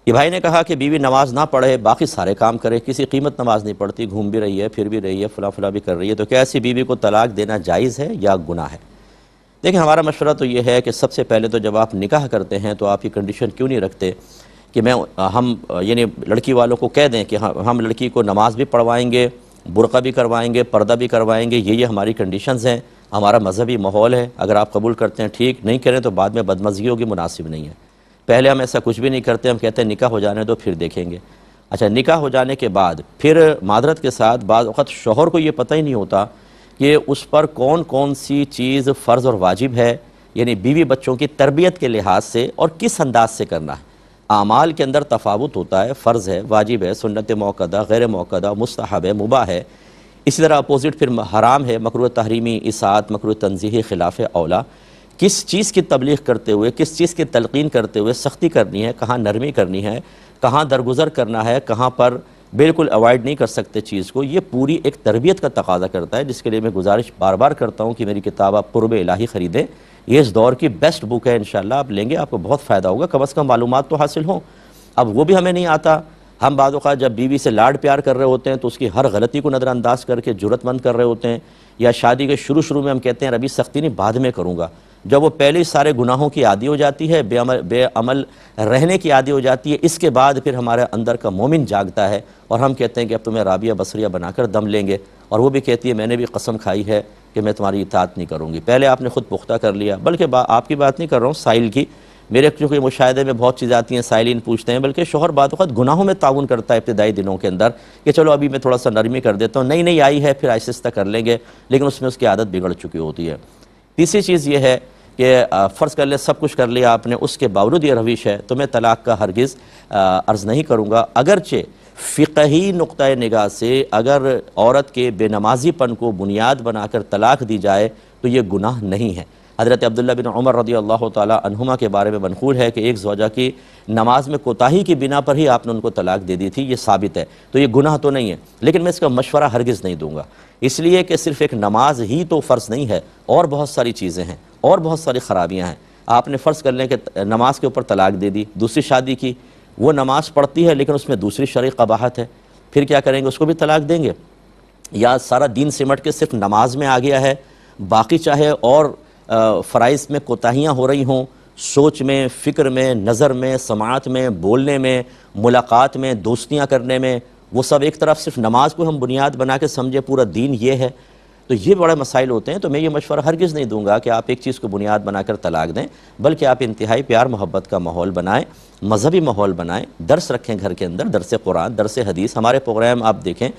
یہ بھائی نے کہا کہ بیوی نماز نہ پڑھے باقی سارے کام کرے، کسی قیمت نماز نہیں پڑھتی، گھوم بھی رہی ہے، پھر بھی رہی ہے، فلاں بھی کر رہی ہے، تو کیا ایسی بیوی کو طلاق دینا جائز ہے یا گناہ ہے؟ دیکھیں ہمارا مشورہ تو یہ ہے کہ سب سے پہلے تو جب آپ نکاح کرتے ہیں تو آپ یہ کنڈیشن کیوں نہیں رکھتے کہ ہم یعنی لڑکی والوں کو کہہ دیں کہ ہم لڑکی کو نماز بھی پڑھوائیں گے، برقع بھی کروائیں گے، پردہ بھی کروائیں گے، یہ ہماری کنڈیشنز ہیں، ہمارا مذہبی ماحول ہے، اگر آپ قبول کرتے ہیں ٹھیک، نہیں کریں تو بعد میں بدمزگی ہوگی، مناسب نہیں ہے۔ پہلے ہم ایسا کچھ بھی نہیں کرتے، ہم کہتے ہیں نکاح ہو جانے دو پھر دیکھیں گے۔ اچھا نکاح ہو جانے کے بعد پھر معذرت کے ساتھ بعض وقت شوہر کو یہ پتہ ہی نہیں ہوتا کہ اس پر کون کون سی چیز فرض اور واجب ہے، یعنی بیوی بچوں کی تربیت کے لحاظ سے اور کس انداز سے کرنا ہے۔ اعمال کے اندر تفاوت ہوتا ہے، فرض ہے، واجب ہے، سنت موقدہ، غیر موقدہ، مستحب ہے، مباح ہے۔ اسی طرح اپوزٹ پھر حرام ہے، مکروہ تحریمی، اصاعت، مکروہ تنزیہی، خلاف اولا۔ کس چیز کی تبلیغ کرتے ہوئے، کس چیز کی تلقین کرتے ہوئے سختی کرنی ہے، کہاں نرمی کرنی ہے، کہاں درگزر کرنا ہے، کہاں پر بالکل اوائڈ نہیں کر سکتے چیز کو، یہ پوری ایک تربیت کا تقاضا کرتا ہے، جس کے لیے میں گزارش بار بار کرتا ہوں کہ میری کتاب آپ قرب الہی خریدیں، یہ اس دور کی بیسٹ بک ہے، انشاءاللہ آپ لیں گے آپ کو بہت فائدہ ہوگا، کم از کم معلومات تو حاصل ہوں۔ اب وہ بھی ہمیں نہیں آتا، ہم بعض اوقات جب بیوی سے لاڈ پیار کر رہے ہوتے ہیں تو اس کی ہر غلطی کو نظر انداز کر کے جرأت مند کر رہے ہوتے ہیں، یا شادی کے شروع میں ہم کہتے ہیں ابھی سختی نہیں بعد میں کروں گا، جب وہ پہلے سارے گناہوں کی عادی ہو جاتی ہے، بے عمل رہنے کی عادی ہو جاتی ہے، اس کے بعد پھر ہمارے اندر کا مومن جاگتا ہے اور ہم کہتے ہیں کہ اب تمہیں رابعہ بصریہ بنا کر دم لیں گے، اور وہ بھی کہتی ہے میں نے بھی قسم کھائی ہے کہ میں تمہاری اطاعت نہیں کروں گی۔ پہلے آپ نے خود پختہ کر لیا، بلکہ آپ کی بات نہیں کر رہا ہوں، سائل کی، میرے چونکہ مشاہدے میں بہت چیزیں آتی ہیں، سائلین پوچھتے ہیں، بلکہ شوہر بعض وقت گناہوں میں تعاون کرتا ہے ابتدائی دنوں کے اندر کہ چلو ابھی میں تھوڑا سا نرمی کر دیتا ہوں، نہیں آئی ہے پھر آہستہ کر لیں گے، لیکن اس میں اس کی عادت بگڑ چکی ہوتی ہے۔ تیسری چیز یہ ہے کہ فرض کر لیں سب کچھ کر لیا آپ نے، اس کے باوجود یہ روش ہے تو میں طلاق کا ہرگز عرض نہیں کروں گا، اگرچہ فقہی نقطہ نگاہ سے اگر عورت کے بے نمازی پن کو بنیاد بنا کر طلاق دی جائے تو یہ گناہ نہیں ہے۔ حضرت عبداللہ بن عمر رضی اللہ تعالی عنہما کے بارے میں منقول ہے کہ ایک زوجہ کی نماز میں کوتاہی کی بنا پر ہی آپ نے ان کو طلاق دے دی تھی، یہ ثابت ہے، تو یہ گناہ تو نہیں ہے، لیکن میں اس کا مشورہ ہرگز نہیں دوں گا، اس لیے کہ صرف ایک نماز ہی تو فرض نہیں ہے، اور بہت ساری چیزیں ہیں اور بہت ساری خرابیاں ہیں۔ آپ نے فرض کر لیں کہ نماز کے اوپر طلاق دے دی، دوسری شادی کی، وہ نماز پڑھتی ہے لیکن اس میں دوسری شرعی قباحت ہے، پھر کیا کریں گے؟ اس کو بھی طلاق دیں گے؟ یا سارا دین سمٹ کے صرف نماز میں آ گیا ہے، باقی چاہے اور فرائض میں کوتاہیاں ہو رہی ہوں، سوچ میں، فکر میں، نظر میں، سماعت میں، بولنے میں، ملاقات میں، دوستیاں کرنے میں، وہ سب ایک طرف صرف نماز کو ہم بنیاد بنا کے سمجھے پورا دین یہ ہے، تو یہ بڑے مسائل ہوتے ہیں۔ تو میں یہ مشورہ ہرگز نہیں دوں گا کہ آپ ایک چیز کو بنیاد بنا کر طلاق دیں، بلکہ آپ انتہائی پیار محبت کا ماحول بنائیں، مذہبی ماحول بنائیں، درس رکھیں گھر کے اندر، درس قرآن، درس حدیث۔ ہمارے پروگرام آپ دیکھیں،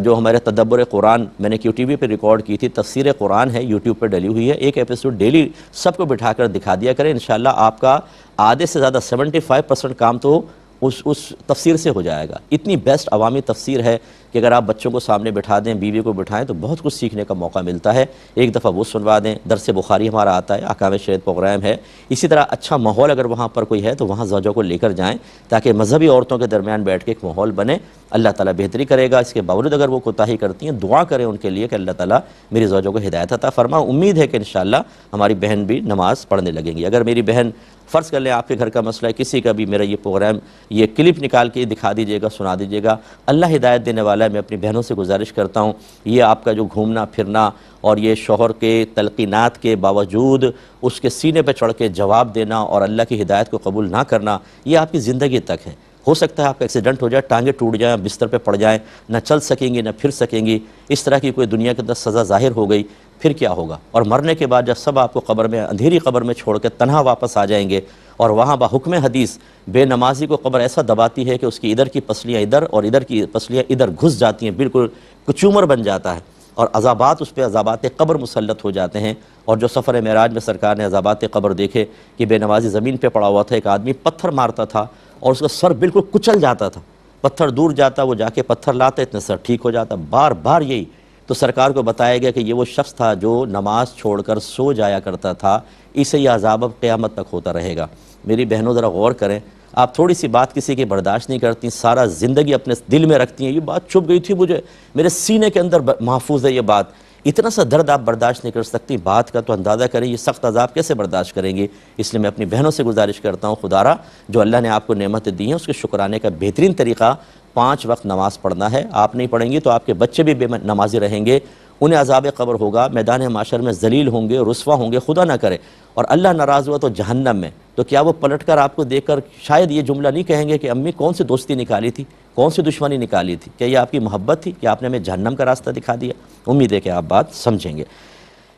جو ہمارے تدبر قرآن میں نے QTV پہ ریکارڈ کی تھی، تفسیر قرآن ہے، YouTube پہ ڈلی ہوئی ہے، ایک ایپیسوڈ ڈیلی سب کو بٹھا کر دکھا دیا کریں، انشاءاللہ آپ کا آدھے سے زیادہ 75% کام تو اس تفسیر سے ہو جائے گا۔ اتنی بیسٹ عوامی تفسیر ہے کہ اگر آپ بچوں کو سامنے بٹھا دیں، بیوی کو بٹھائیں تو بہت کچھ سیکھنے کا موقع ملتا ہے۔ ایک دفعہ وہ سنوا دیں، درس بخاری ہمارا آتا ہے، احکام شریعت پروگرام ہے، اسی طرح اچھا ماحول اگر وہاں پر کوئی ہے تو وہاں زوجوں کو لے کر جائیں تاکہ مذہبی عورتوں کے درمیان بیٹھ کے ایک ماحول بنے، اللہ تعالیٰ بہتری کرے گا۔ اس کے باوجود اگر وہ کوتاہی کرتی ہیں، دعا کریں ان کے لیے کہ اللہ تعالیٰ میری زوجوں کو ہدایت عطا فرما۔ امید ہے کہ انشاءاللہ ہماری بہن بھی نماز پڑھنے لگیں گی۔ اگر میری بہن فرض کر لیں آپ کے گھر کا مسئلہ ہے، کسی کا بھی میرا یہ پروگرام یہ کلپ نکال کے دکھا دیجیے گا، سنا دیجیے گا، اللہ ہدایت دینے والا ہے۔ میں اپنی بہنوں سے گزارش کرتا ہوں، یہ آپ کا جو گھومنا پھرنا اور یہ شوہر کے تلقینات کے باوجود اس کے سینے پہ چڑھ کے جواب دینا اور اللہ کی ہدایت کو قبول نہ کرنا، یہ آپ کی زندگی تک ہے۔ ہو سکتا ہے آپ کا ایکسیڈنٹ ہو جائے، ٹانگیں ٹوٹ جائیں، بستر پہ پڑ جائیں، نہ چل سکیں گی نہ پھر سکیں گی، اس طرح کی کوئی دنیا کے اندر سزا ظاہر ہو گئی، پھر کیا ہوگا؟ اور مرنے کے بعد جب سب آپ کو قبر میں، اندھیری قبر میں چھوڑ کے تنہا واپس آ جائیں گے، اور وہاں بحکم حدیث بے نمازی کو قبر ایسا دباتی ہے کہ اس کی ادھر کی پسلیاں ادھر اور ادھر کی پسلیاں ادھر گھس جاتی ہیں، بالکل کچومر بن جاتا ہے، اور عذابات اس پہ عذابات قبر مسلط ہو جاتے ہیں۔ اور جو سفر معراج میں سرکار نے عذابات قبر دیکھے کہ بے نمازی زمین پہ پڑا ہوا تھا، ایک آدمی پتھر مارتا تھا اور اس کا سر بالکل کچل جاتا تھا، پتھر دور جاتا، وہ جا کے پتھر لاتا، اتنے سر ٹھیک ہو جاتا، بار بار یہی۔ تو سرکار کو بتایا گیا کہ یہ وہ شخص تھا جو نماز چھوڑ کر سو جایا کرتا تھا، اسے یہ عذاب اب قیامت تک ہوتا رہے گا۔ میری بہنوں ذرا غور کریں، آپ تھوڑی سی بات کسی کی برداشت نہیں کرتی، سارا زندگی اپنے دل میں رکھتی ہیں، یہ بات چھپ گئی تھی مجھے، میرے سینے کے اندر محفوظ ہے یہ بات، اتنا سا درد آپ برداشت نہیں کر سکتی بات کا، تو اندازہ کریں یہ سخت عذاب کیسے برداشت کریں گے۔ اس لیے میں اپنی بہنوں سے گزارش کرتا ہوں، خدا را جو اللہ نے آپ کو نعمتیں دی ہیں اس کے شکرانے کا بہترین طریقہ 5 وقت نماز پڑھنا ہے۔ آپ نہیں پڑھیں گی تو آپ کے بچے بھی بے نمازی رہیں گے، انہیں عذاب قبر ہوگا، میدان معاشر میں ذلیل ہوں گے، رسوا ہوں گے، خدا نہ کرے، اور اللہ ناراض ہوا تو جہنم میں۔ تو کیا وہ پلٹ کر آپ کو دیکھ کر شاید یہ جملہ نہیں کہیں گے کہ امی کون سی دوستی نکالی تھی، کون سی دشمنی نکالی تھی؟ کیا یہ آپ کی محبت تھی کہ آپ نے ہمیں جہنم کا راستہ دکھا دیا؟ امید ہے کہ آپ بات سمجھیں گے۔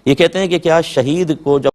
یہ کہتے ہیں کہ کیا شہید کو جب